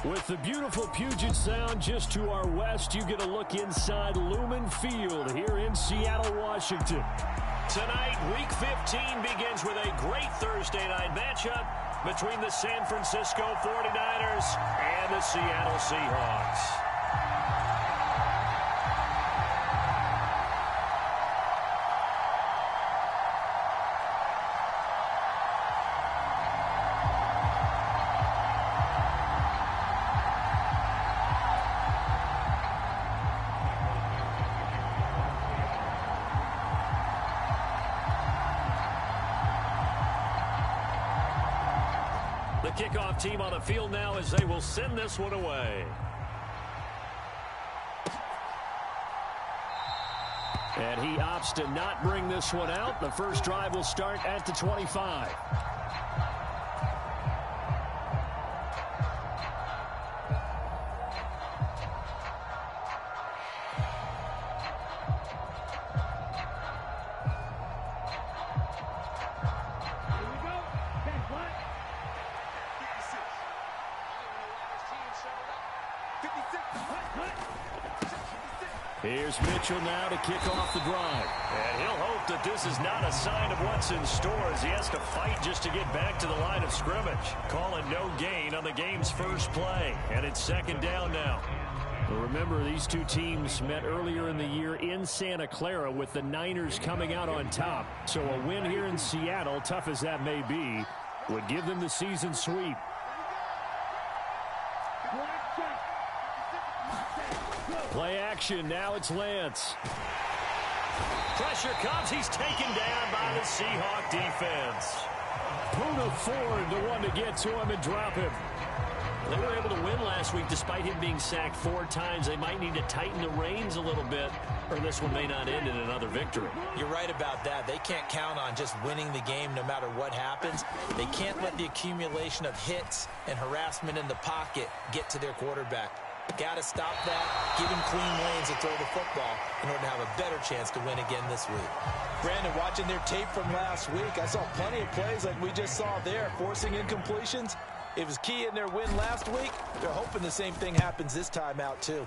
With the beautiful Puget Sound just to our west, you get a look inside Lumen Field here in Seattle, Washington. Tonight, Week 15 begins with a great Thursday night matchup between the San Francisco 49ers and the Seattle Seahawks. The kickoff team on the field now as they will send this one away. And he opts to not bring this one out. The first drive will start at the 25. Here's Mitchell now to kick off the drive. And he'll hope that this is not a sign of what's in store as he has to fight just to get back to the line of scrimmage. Calling no gain on the game's first play. And it's second down now. Well, remember, these two teams met earlier in the year in Santa Clara with the Niners coming out on top. So a win here in Seattle, tough as that may be, would give them the season sweep. Play action. Now it's Lance. Pressure comes. He's taken down by the Seahawk defense. Poona Ford, the one to get to him and drop him. They were able to win last week despite him being sacked 4 times. They might need to tighten the reins a little bit, or this one may not end in another victory. You're right about that. They can't count on just winning the game no matter what happens. They can't let the accumulation of hits and harassment in the pocket get to their quarterback. Got to stop that, give him clean lanes to throw the football in order to have a better chance to win again this week. Brandon, watching their tape from last week, I saw plenty of plays like we just saw there, forcing incompletions. It was key in their win last week. They're hoping the same thing happens this time out, too.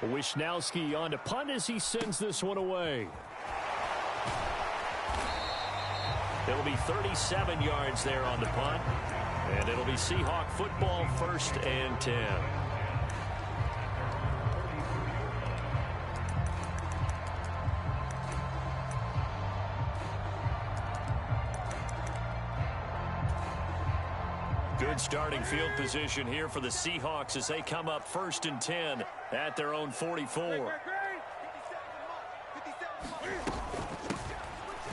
Wisnowski on to punt as he sends this one away. It'll be 37 yards there on the punt. And it'll be Seahawk football, 1st and 10. Good starting field position here for the Seahawks as they come up 1st and 10 at their own 44.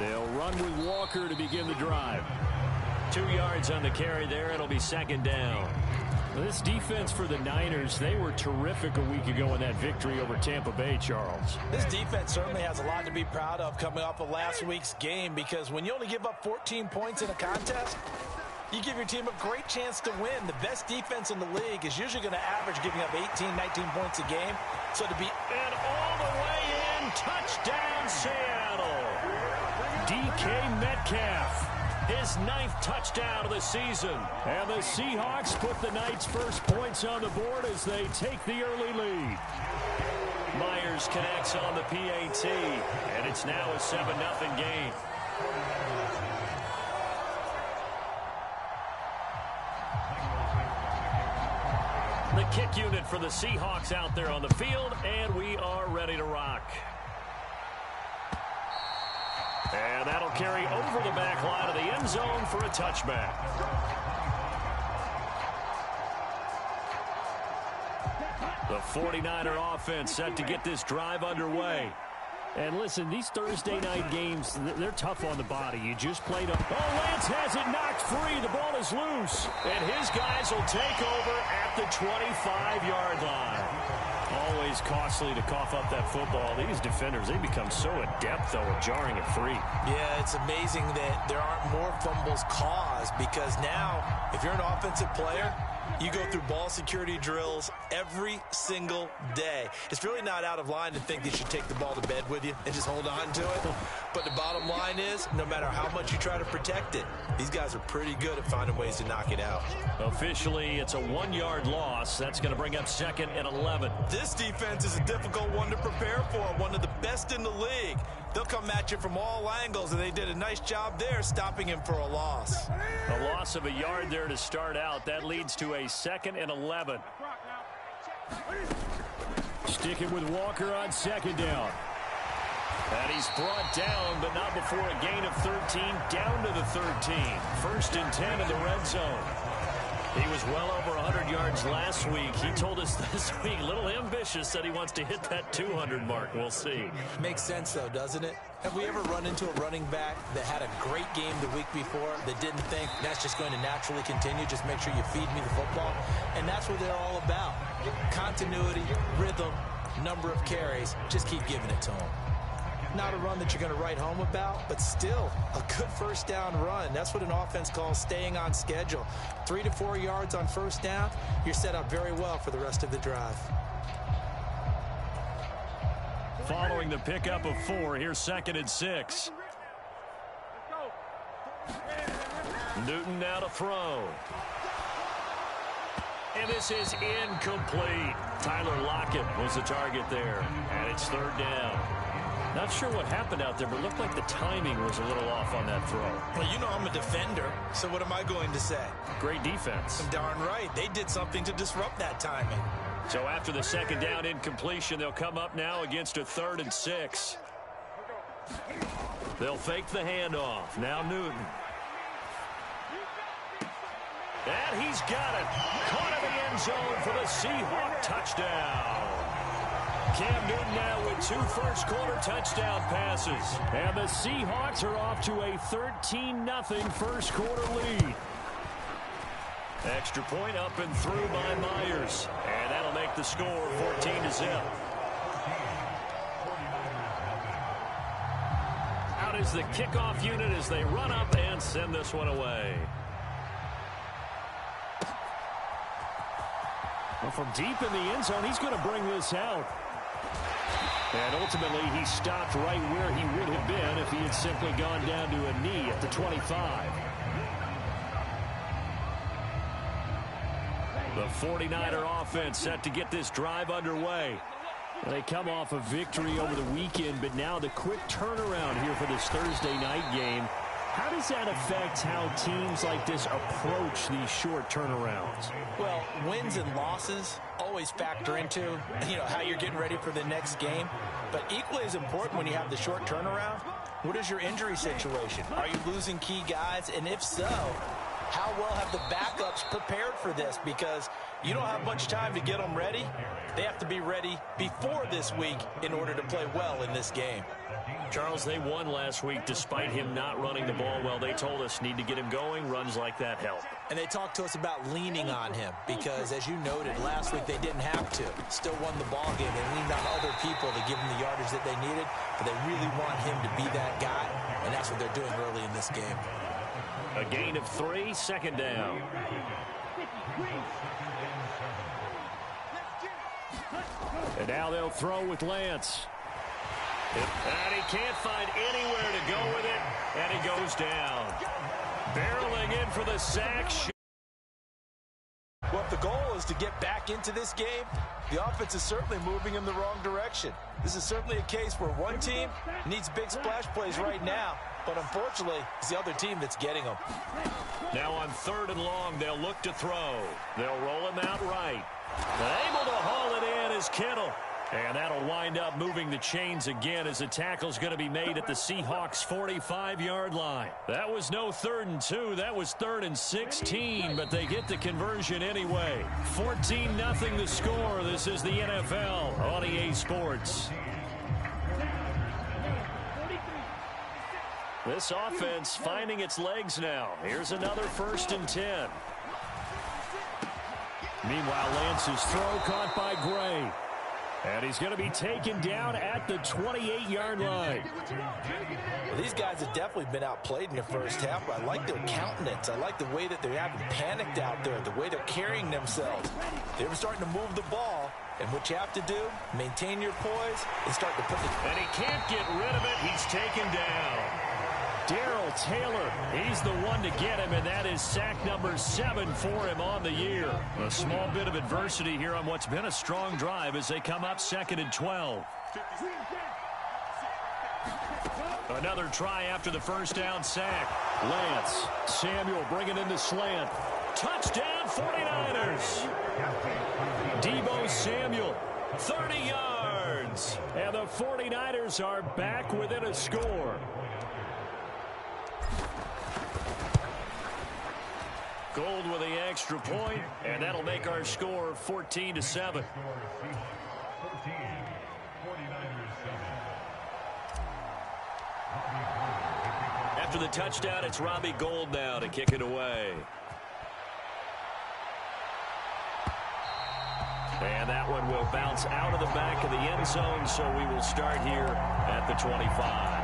They'll run with Walker to begin the drive. 2 yards on the carry there. It'll be 2nd down. This defense for the Niners, they were terrific a week ago in that victory over Tampa Bay, Charles. This defense certainly has a lot to be proud of coming off of last week's game, because when you only give up 14 points in a contest, you give your team a great chance to win. The best defense in the league is usually going to average giving up 18, 19 points a game. So to be... And all the way in, touchdown Seattle. DK Metcalf, his 9th touchdown of the season. And the Seahawks put the Knights' first points on the board as they take the early lead. Myers connects on the PAT, and it's now a 7-0 game. The kick unit for the Seahawks out there on the field, and we are ready to rock. And that'll carry over the back line of the end zone for a touchback. The 49er offense set to get this drive underway. And listen, these Thursday night games, they're tough on the body. You just played up. Oh, Lance has it knocked free. The ball is loose. And his guys will take over at the 25-yard line. Always costly to cough up that football. These defenders, they become so adept, though, at jarring it free. Yeah, it's amazing that there aren't more fumbles caused, because now, if you're an offensive player, you go through ball security drills every single day. It's really not out of line to think that you should take the ball to bed with you and just hold on to it. But the bottom line is, no matter how much you try to protect it, these guys are pretty good at finding ways to knock it out. Officially, it's a 1-yard loss. That's going to bring up 2nd and 11. This defense is a difficult one to prepare for, one of the best in the league. They'll come at you from all angles, and they did a nice job there stopping him for a loss. A loss of a yard there to start out. That leads to a 2nd and 11. Sticking with Walker on 2nd down. And he's brought down, but not before a gain of 13, down to the 13. 1st and 10 in the red zone. He was well over 100 yards last week. He told us this week, a little ambitious, said he wants to hit that 200 mark. We'll see. Makes sense, though, doesn't it? Have we ever run into a running back that had a great game the week before that didn't think that's just going to naturally continue? Just make sure you feed me the football. And that's what they're all about. Continuity, rhythm, number of carries. Just keep giving it to them. Not a run that you're going to write home about, but still a good 1st down run. That's what an offense calls staying on schedule. 3 to 4 yards on 1st down, you're set up very well for the rest of the drive. Following the pickup of 4, here's 2nd and 6. Newton now to throw. And this is incomplete. Tyler Lockett was the target there, and it's 3rd down. Not sure what happened out there, but it looked like the timing was a little off on that throw. Well, you know I'm a defender, so what am I going to say? Great defense. Darn right. They did something to disrupt that timing. So after the 2nd down incompletion, they'll come up now against a 3rd and 6. They'll fake the handoff. Now Newton. And he's got it. Caught in the end zone for the Seahawk touchdown. Cam Newton now with 2 first-quarter touchdown passes. And the Seahawks are off to a 13-0 first-quarter lead. Extra point up and through by Myers. And that'll make the score 14-0. Out is the kickoff unit as they run up and send this one away. Well, from deep in the end zone, he's going to bring this out. And ultimately, he stopped right where he would have been if he had simply gone down to a knee at the 25. The 49er offense set to get this drive underway. They come off a victory over the weekend, but now the quick turnaround here for this Thursday night game. How does that affect how teams like this approach these short turnarounds? Well, wins and losses always factor into, how you're getting ready for the next game. But equally as important when you have the short turnaround, what is your injury situation? Are you losing key guys? And if so, how well have the backups prepared for this? Because you don't have much time to get them ready. They have to be ready before this week in order to play well in this game. Charles, they won last week despite him not running the ball well. They told us need to get him going. Runs like that help. And they talked to us about leaning on him because, as you noted, last week they didn't have to. Still won the ball game. They leaned on other people to give them the yardage that they needed, but they really want him to be that guy, and that's what they're doing early in this game. A gain of 3, 2nd down. And now they'll throw with Lance. And he can't find anywhere to go with it, and he goes down. Barreling in for the sack. Well, if the goal is to get back into this game, the offense is certainly moving in the wrong direction. This is certainly a case where one team needs big splash plays right now, but unfortunately, it's the other team that's getting them. Now on 3rd and long, they'll look to throw. They'll roll him out right. And able to haul it in is Kittle. And that'll wind up moving the chains again as the tackle's going to be made at the Seahawks' 45-yard line. That was no 3rd and 2. That was 3rd and 16, but they get the conversion anyway. 14-0 the score. This is the NFL on EA Sports. This offense finding its legs now. Here's another 1st and 10. Meanwhile, Lance's throw caught by Gray. And he's going to be taken down at the 28-yard line. Well, these guys have definitely been outplayed in the first half, but I like their countenance. I like the way that they're having panicked out there, the way they're carrying themselves. They're starting to move the ball, and what you have to do, maintain your poise and start to put the... And he can't get rid of it. He's taken down. Darrell Taylor, he's the one to get him, and that is sack number 7 for him on the year. A small bit of adversity here on what's been a strong drive as they come up 2nd and 12. Another try after the first down sack. Lance, Samuel bringing in the slant. Touchdown 49ers. Deebo Samuel, 30 yards. And the 49ers are back within a score. Gold with the extra point, and that'll make our score 14-7. After the touchdown, it's Robbie Gould now to kick it away. And that one will bounce out of the back of the end zone, so we will start here at the 25.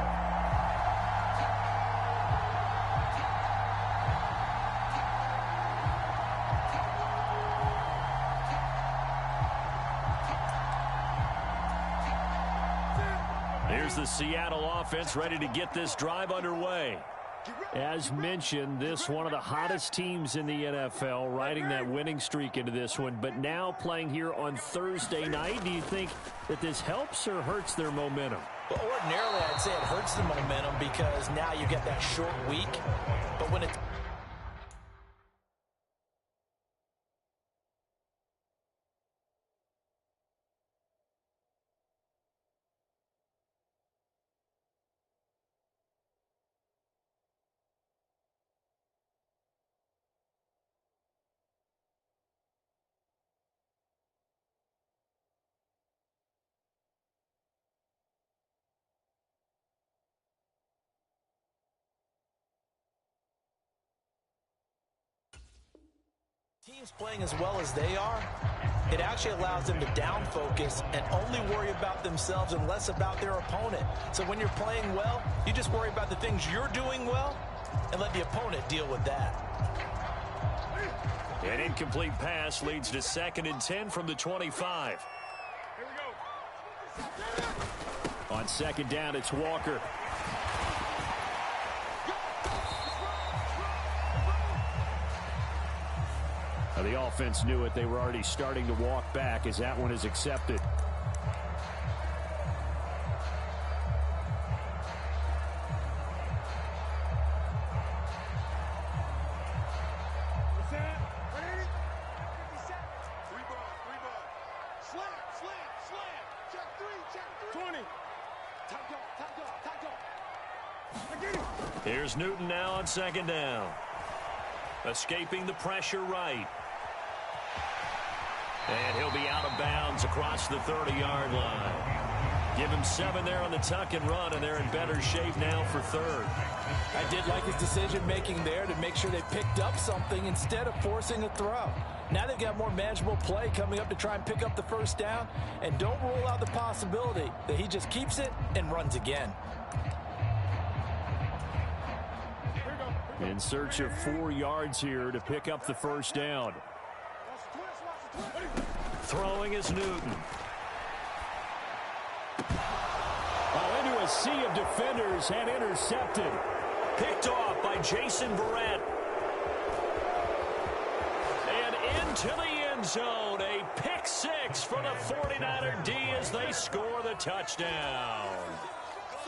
Here's the Seattle offense ready to get this drive underway. As mentioned, this one of the hottest teams in the NFL, riding that winning streak into this one, but now playing here on Thursday night. Do you think that this helps or hurts their momentum? Well, ordinarily, I'd say it hurts the momentum because now you get that short week. But when it's... teams playing as well as they are, it actually allows them to down focus and only worry about themselves and less about their opponent. So when you're playing well, you just worry about the things you're doing well and let the opponent deal with that. An incomplete pass leads to 2nd and 10 from the 25. Here we go. On 2nd down, it's Walker. The offense knew it. They were already starting to walk back as that one is accepted. Here's Newton now on 2nd down. Escaping the pressure right. And he'll be out of bounds across the 30-yard line. Give him 7 there on the tuck and run, and they're in better shape now for 3rd. I did like his decision-making there to make sure they picked up something instead of forcing a throw. Now they've got more manageable play coming up to try and pick up the first down, and don't rule out the possibility that he just keeps it and runs again. In search of 4 yards here to pick up the first down. Throwing is Newton. Into a sea of defenders and intercepted. Picked off by Jason Verrett. And into the end zone. A pick 6 for the 49er D as they score the touchdown.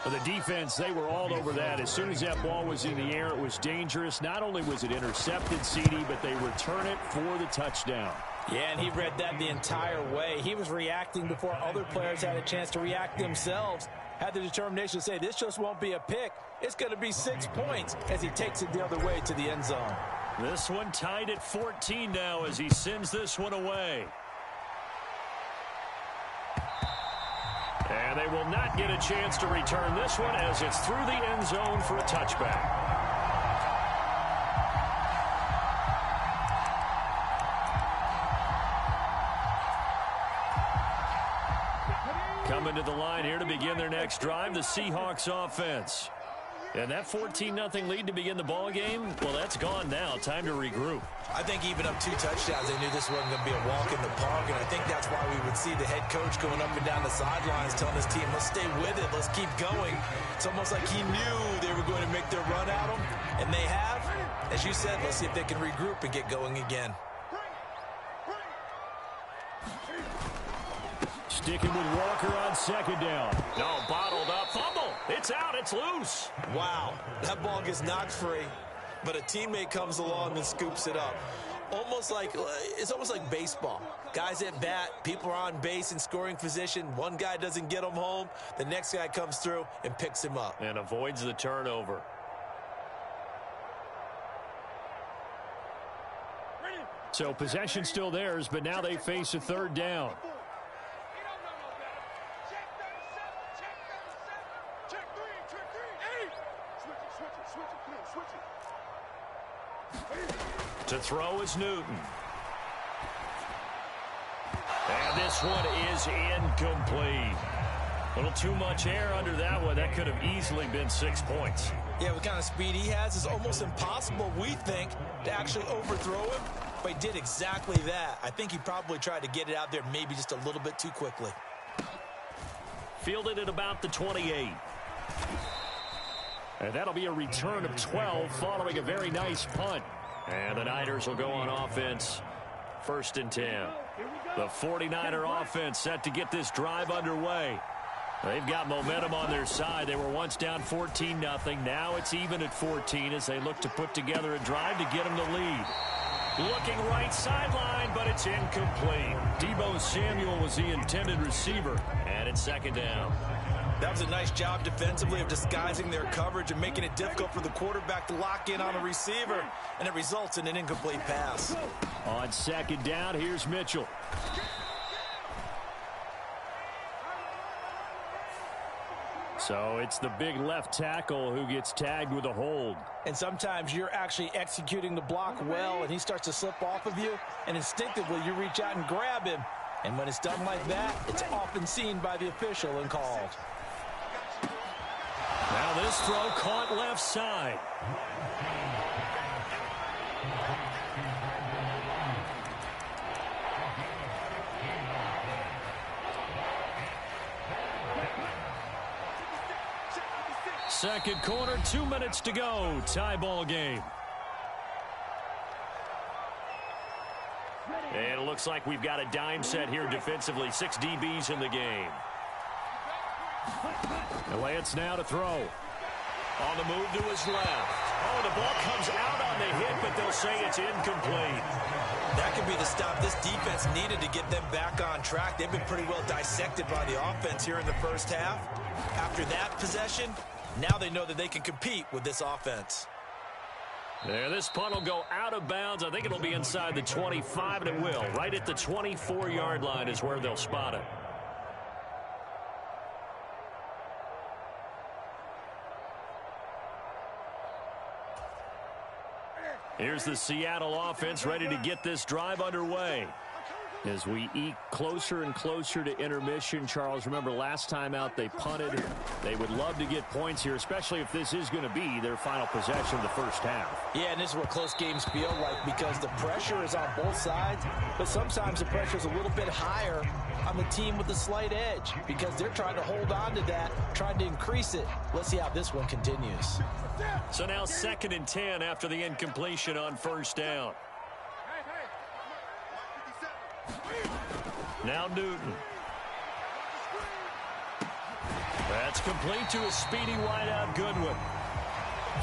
For the defense, they were all over that. As soon as that ball was in the air, it was dangerous. Not only was it intercepted, CD, but they return it for the touchdown. Yeah, and he read that the entire way. He was reacting before other players had a chance to react themselves. Had the determination to say, this just won't be a pick. It's going to be 6 points as he takes it the other way to the end zone. This one tied at 14 now as he sends this one away. And they will not get a chance to return this one as it's through the end zone for a touchback. coming to the line here to begin their next drive, the Seahawks offense. And that 14-0 lead to begin the ball game, well, that's gone now. Time to regroup. I think even up 2 touchdowns, they knew this wasn't going to be a walk in the park, and I think that's why we would see the head coach going up and down the sidelines telling his team, let's stay with it, let's keep going. It's almost like he knew they were going to make their run at him, and they have. As you said, let's see if they can regroup and get going again. Sticking with Walker on second down. No, bottled up. Fumble. It's out. It's loose. Wow. That ball gets knocked free, but a teammate comes along and scoops it up. It's almost like baseball. Guys at bat, people are on base in scoring position. One guy doesn't get him home. The next guy comes through and picks him up. And avoids the turnover. So possession still theirs, but now they face a third down. To throw is Newton. And this one is incomplete. A little too much air under that one. That could have easily been 6 points. Yeah, what kind of speed he has is almost impossible, we think, to actually overthrow him. But he did exactly that. I think he probably tried to get it out there maybe just a little bit too quickly. Fielded at about the 28. And that'll be a return of 12 following a very nice punt. And the Niners will go on offense, 1st and 10. The 49er offense set to get this drive underway. They've got momentum on their side. They were once down 14-0. Now it's even at 14 as they look to put together a drive to get them the lead. Looking right sideline, but it's incomplete. Deebo Samuel was the intended receiver, and it's 2nd down. That was a nice job defensively of disguising their coverage and making it difficult for the quarterback to lock in on a receiver, and it results in an incomplete pass. On 2nd down, here's Mitchell. So it's the big left tackle who gets tagged with a hold. And sometimes you're actually executing the block well, and he starts to slip off of you, and instinctively you reach out and grab him. And when it's done like that, it's often seen by the official and called. Now this throw caught left side. Second quarter, 2 minutes to go. Tie ball game. And it looks like we've got a dime set here defensively. 6 DBs in the game. Lance now to throw. On the move to his left. Oh, the ball comes out on the hit, but they'll say it's incomplete. That could be the stop this defense needed to get them back on track. They've been pretty well dissected by the offense here in the first half. After that possession, now they know that they can compete with this offense. There, this punt will go out of bounds. I think it'll be inside the 25, and it will. Right at the 24-yard line is where they'll spot it. Here's the Seattle offense ready to get this drive underway. As we eke closer and closer to intermission, Charles, remember last time out they punted. They would love to get points here, especially if this is going to be their final possession of the first half. Yeah, and this is what close games feel like because the pressure is on both sides, but sometimes the pressure is a little bit higher on the team with the slight edge because they're trying to hold on to that, trying to increase it. Let's see how this one continues. So now 2nd and 10 after the incompletion on 1st down. Now Newton. That's complete to a speedy wideout Goodwin.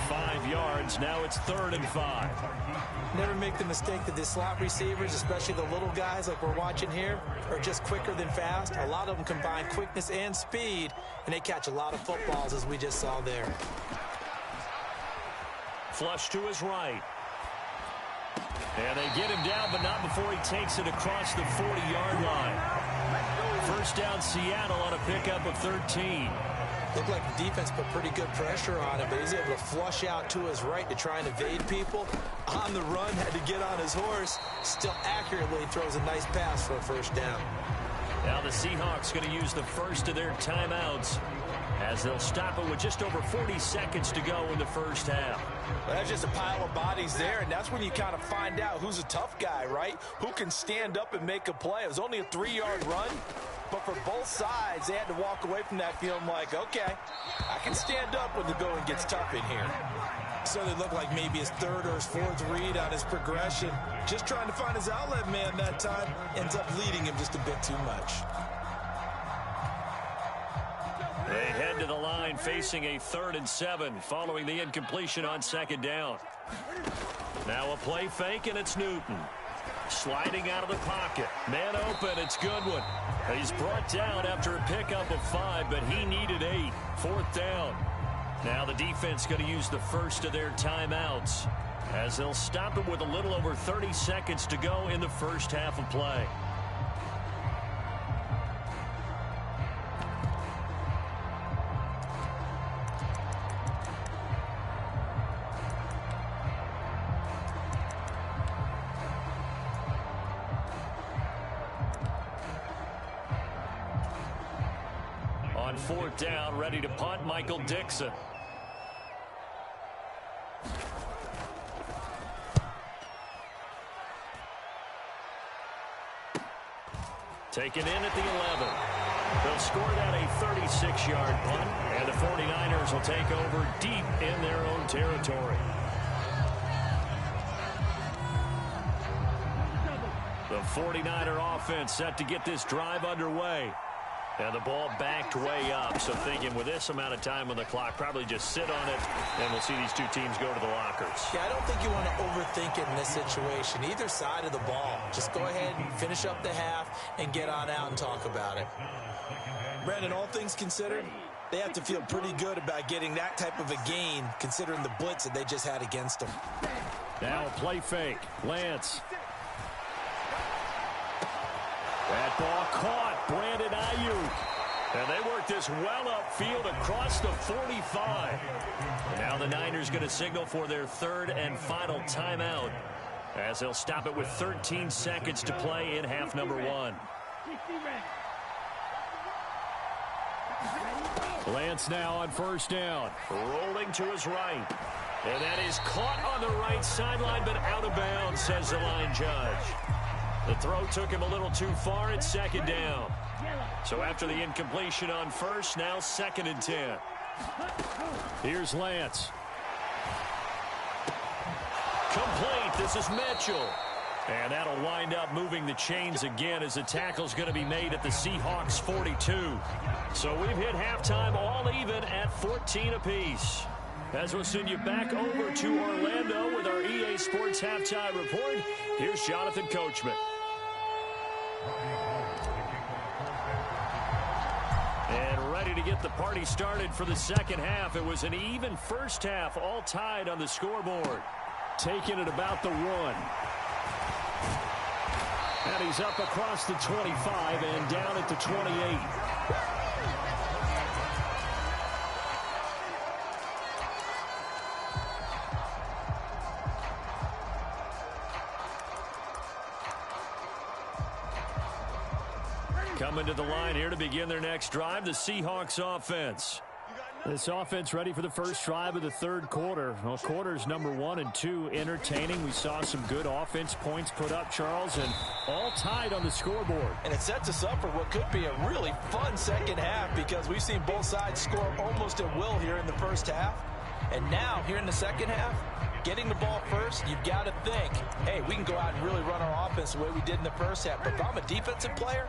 5 yards. Now it's 3rd and 5. Never make the mistake that the slot receivers, especially the little guys like we're watching here, are just quicker than fast. A lot of them combine quickness and speed, and they catch a lot of footballs as we just saw there. Flush to his right. And they get him down, but not before he takes it across the 40-yard line. 1st down Seattle on a pickup of 13. Looked like the defense put pretty good pressure on him, but he's able to flush out to his right to try and evade people. On the run, had to get on his horse. Still accurately throws a nice pass for a 1st down. Now the Seahawks going to use the first of their timeouts as they'll stop it with just over 40 seconds to go in the first half. Well, that's just a pile of bodies there, and that's when you kind of find out who's a tough guy, right? Who can stand up and make a play. It was only a 3-yard run, but for both sides, they had to walk away from that feeling like, okay, I can stand up when the going gets tough in here. So they look like maybe his third or his fourth read on his progression. Just trying to find his outlet man that time. Ends up leading him just a bit too much. They head to the line facing a 3rd and 7 following the incompletion on 2nd down. Now a play fake, and it's Newton. Sliding out of the pocket. Man open, it's Goodwin. He's brought down after a pickup of 5, but he needed 8. 4th down. Now the defense going to use the first of their timeouts as they'll stop it with a little over 30 seconds to go in the first half of play. On 4th down, ready to punt, Michael Dixon. Taken in at the 11. They'll score that a 36-yard punt, and the 49ers will take over deep in their own territory. The 49er offense set to get this drive underway. And the ball backed way up, so thinking with this amount of time on the clock, probably just sit on it, and we'll see these two teams go to the lockers. Yeah, I don't think you want to overthink it in this situation. Either side of the ball. Just go ahead and finish up the half and get on out and talk about it. Brandon, all things considered, they have to feel pretty good about getting that type of a gain, considering the blitz that they just had against them. Now a play fake. Lance. That ball caught. Brandon Ayuk. And they work this well upfield across the 45. And now the Niners going to signal for their 3rd and final timeout as they'll stop it with 13 seconds to play in half number 1. Lance now on 1st down. Rolling to his right. And that is caught on the right sideline, but out of bounds, says the line judge. The throw took him a little too far. It's 2nd down. So after the incompletion on 1st, now 2nd and 10. Here's Lance. Complete. This is Mitchell. And that'll wind up moving the chains again as the tackle's going to be made at the Seahawks 42. So we've hit halftime all even at 14 apiece. As we'll send you back over to Orlando with our EA Sports Halftime Report, here's Jonathan Coachman. And ready to get the party started for the second half. It was an even first half, all tied on the scoreboard. Taking it about the 1. And he's up across the 25 and down at the 28. Coming to the line here to begin their next drive, the Seahawks offense. This offense ready for the first drive of the 3rd quarter. Well, quarters number 1 and 2 entertaining. We saw some good offense points put up, Charles, and all tied on the scoreboard. And it sets us up for what could be a really fun second half because we've seen both sides score almost at will here in the first half. And now, here in the second half, getting the ball first, you've got to think, hey, we can go out and really run our offense the way we did in the first half. But if I'm a defensive player,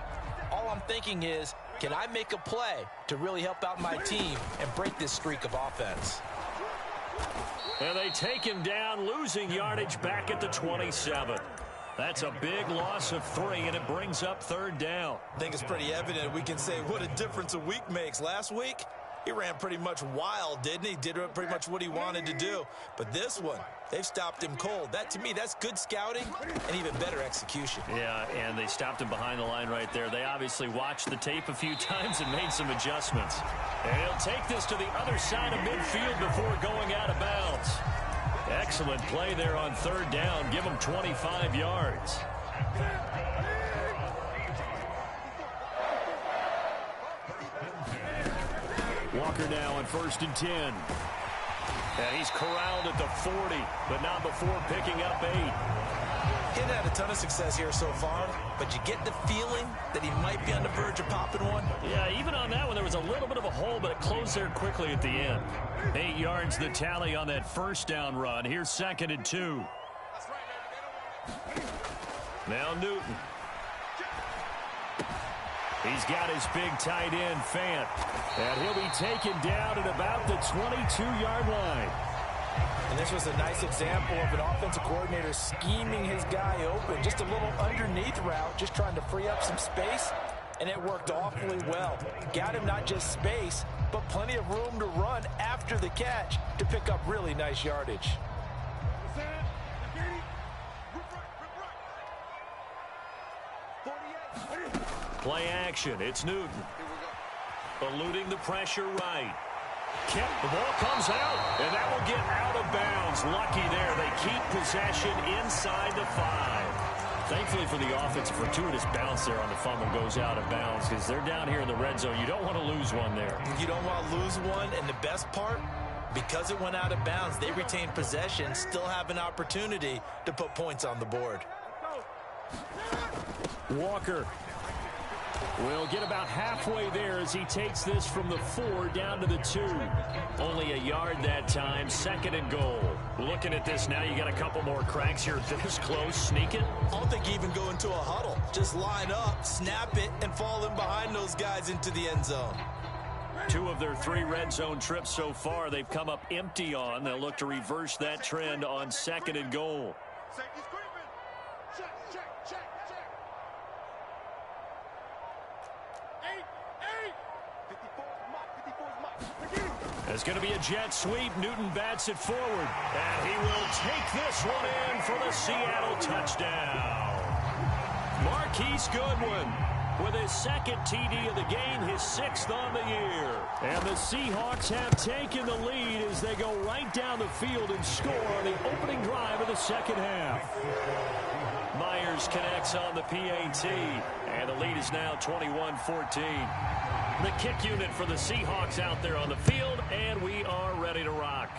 all I'm thinking is, can I make a play to really help out my team and break this streak of offense? And they take him down, losing yardage back at the 27. That's a big loss of 3, and it brings up 3rd down. I think it's pretty evident we can say what a difference a week makes. Last week, he ran pretty much wild, didn't he? Did pretty much what he wanted to do. But this one, they've stopped him cold. That, to me, that's good scouting and even better execution. Yeah, and they stopped him behind the line right there. They obviously watched the tape a few times and made some adjustments. And he'll take this to the other side of midfield before going out of bounds. Excellent play there on 3rd down. Give him 25 yards. Walker now on 1st and 10. And he's corralled at the 40, but not before picking up 8. He's had a ton of success here so far, but you get the feeling that he might be on the verge of popping one. Yeah, even on that one, there was a little bit of a hole, but it closed there quickly at the end. 8 yards the tally on that first down run. Here's 2nd and 2. Now Newton. He's got his big tight end, Fant. And he'll be taken down at about the 22-yard line. And this was a nice example of an offensive coordinator scheming his guy open. Just a little underneath route, just trying to free up some space, and it worked awfully well. Got him not just space, but plenty of room to run after the catch to pick up really nice yardage. Play action. It's Newton. Eluding the pressure right. The ball comes out, and that will get out of bounds. Lucky there. They keep possession inside the 5. Thankfully for the offense, a fortuitous bounce there on the fumble goes out of bounds because they're down here in the red zone. You don't want to lose one there. You don't want to lose one, and the best part, because it went out of bounds, they retain possession, still have an opportunity to put points on the board. Walker will get about halfway there as he takes this from the 4 down to the 2. Only a yard that time, 2nd and goal. Looking at this now, you got a couple more cracks here this close. Sneak it. I don't think even go into a huddle. Just line up, snap it, and fall in behind those guys into the end zone. 2 of their 3 red zone trips so far, they've come up empty on. They'll look to reverse that trend on 2nd and goal. Safety's creeping. Check. Eight. 54's Mike. There's going to be a jet sweep. Newton bats it forward. And he will take this one in for the Seattle touchdown. Marquise Goodwin with his 2nd TD of the game, his 6th on the year. And the Seahawks have taken the lead as they go right down the field and score on the opening drive of the 2nd half. Myers connects on the PAT, and the lead is now 21-14. The kick unit for the Seahawks out there on the field, and we are ready to rock.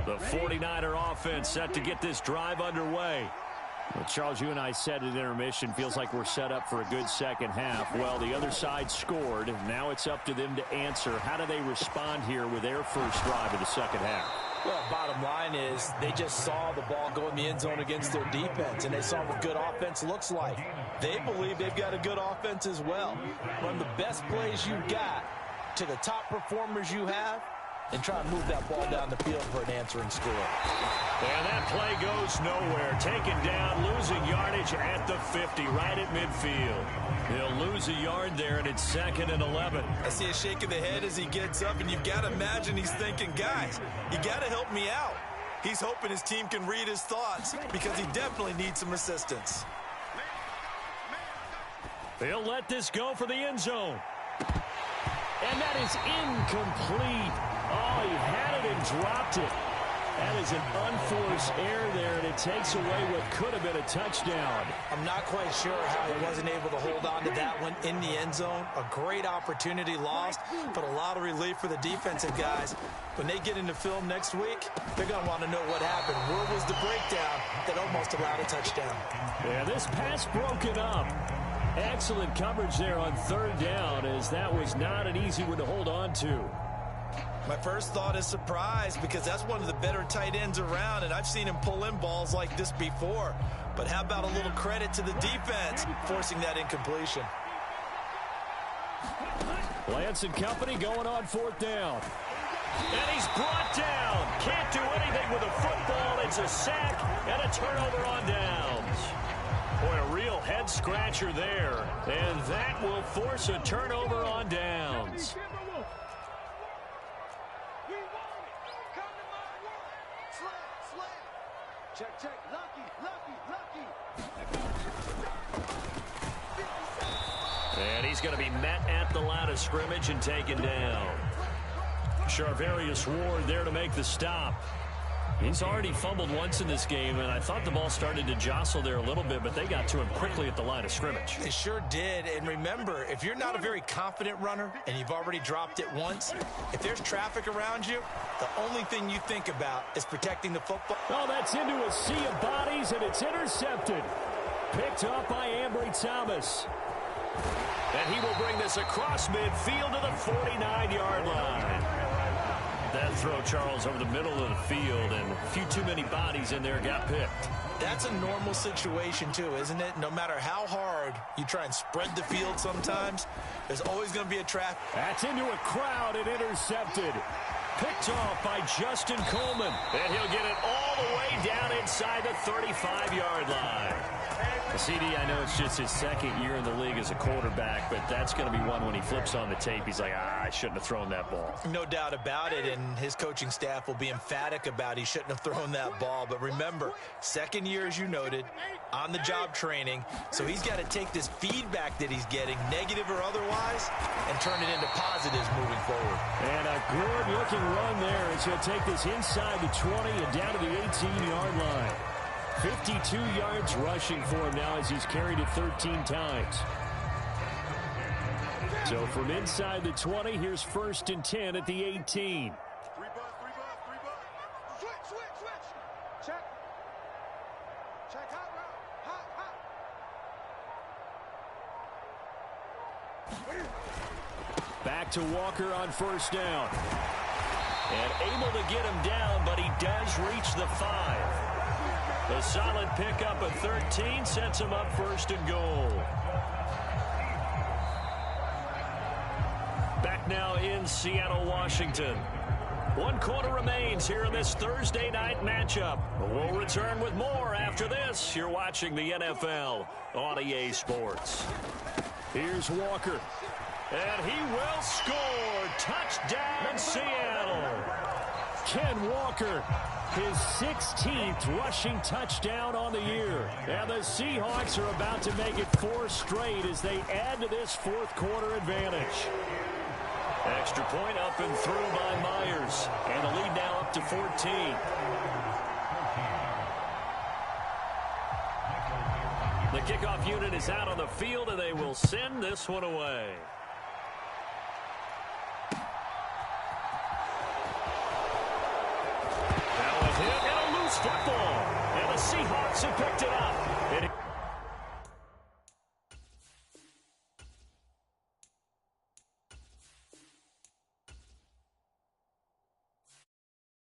The 49er offense set to get this drive underway. Well, Charles, you and I said at intermission, feels like we're set up for a good second half. Well, the other side scored. Now it's up to them to answer. How do they respond here with their first drive of the second half? Well, bottom line is they just saw the ball go in the end zone against their defense, and they saw what good offense looks like. They believe they've got a good offense as well. Run the best plays you got to the top performers you have, and try to move that ball down the field for an answering score. And that play goes nowhere. Taken down, losing yardage at the 50, right at midfield. He'll lose a yard there, and it's 2nd and 11. I see a shake of the head as he gets up, and you've got to imagine he's thinking, guys, you got to help me out. He's hoping his team can read his thoughts because he definitely needs some assistance. They'll let this go for the end zone. And that is incomplete. Oh, he had it and dropped it. That is an unforced error there, and it takes away what could have been a touchdown. I'm not quite sure how he wasn't able to hold on to that one in the end zone. A great opportunity lost, but a lot of relief for the defensive guys. When they get into film next week, they're going to want to know what happened. Where was the breakdown that almost allowed a touchdown? Yeah, this pass broken up. Excellent coverage there on 3rd down, as that was not an easy one to hold on to. My first thought is surprise, because that's one of the better tight ends around, and I've seen him pull in balls like this before. But how about a little credit to the defense forcing that incompletion? Lance and company going on 4th down. And he's brought down. Can't do anything with a football. It's a sack and a turnover on downs. Boy, a real head-scratcher there. And that will force a turnover on downs. Check. Lucky. And he's going to be met at the line of scrimmage and taken down. Charvarius Ward there to make the stop. He's already fumbled once in this game, and I thought the ball started to jostle there a little bit, but they got to him quickly at the line of scrimmage. They sure did. And remember, if you're not a very confident runner and you've already dropped it once, if there's traffic around you, the only thing you think about is protecting the football. Oh, that's into a sea of bodies, and it's intercepted. Picked up by Ambry Thomas. And he will bring this across midfield to the 49-yard line. That throw, Charles, over the middle of the field, and a few too many bodies in there got picked. That's a normal situation, too, isn't it? No matter how hard you try and spread the field sometimes, there's always going to be a trap. That's into a crowd and intercepted. Picked off by Justin Coleman. And he'll get it all the way down inside the 35-yard line. CD, I know it's just his second year in the league as a quarterback, but that's going to be one when he flips on the tape. He's like, I shouldn't have thrown that ball. No doubt about it, and his coaching staff will be emphatic about he shouldn't have thrown that ball. But remember, second year, as you noted, on-the-job training, so he's got to take this feedback that he's getting, negative or otherwise, and turn it into positives moving forward. And a good-looking run there as he'll take this inside the 20 and down to the 18-yard line. 52 yards rushing for him now as he's carried it 13 times. So from inside the 20, here's 1st and 10 at the 18. Three bus. Switch. Check. Check hot route. Hot. Back to Walker on 1st down. And able to get him down, but he does reach the 5. A solid pickup of 13 sets him up 1st and goal. Back now in Seattle, Washington. 1 quarter remains here in this Thursday night matchup. We'll return with more after this. You're watching the NFL on EA Sports. Here's Walker. And he will score. Touchdown, Seattle. Ken Walker, his 16th rushing touchdown on the year. And the Seahawks are about to make it 4 straight as they add to this 4th quarter advantage. Extra point up and through by Myers. And the lead now up to 14. The kickoff unit is out on the field, and they will send this one away. That was hit, and a loose football. And the Seahawks have picked it up.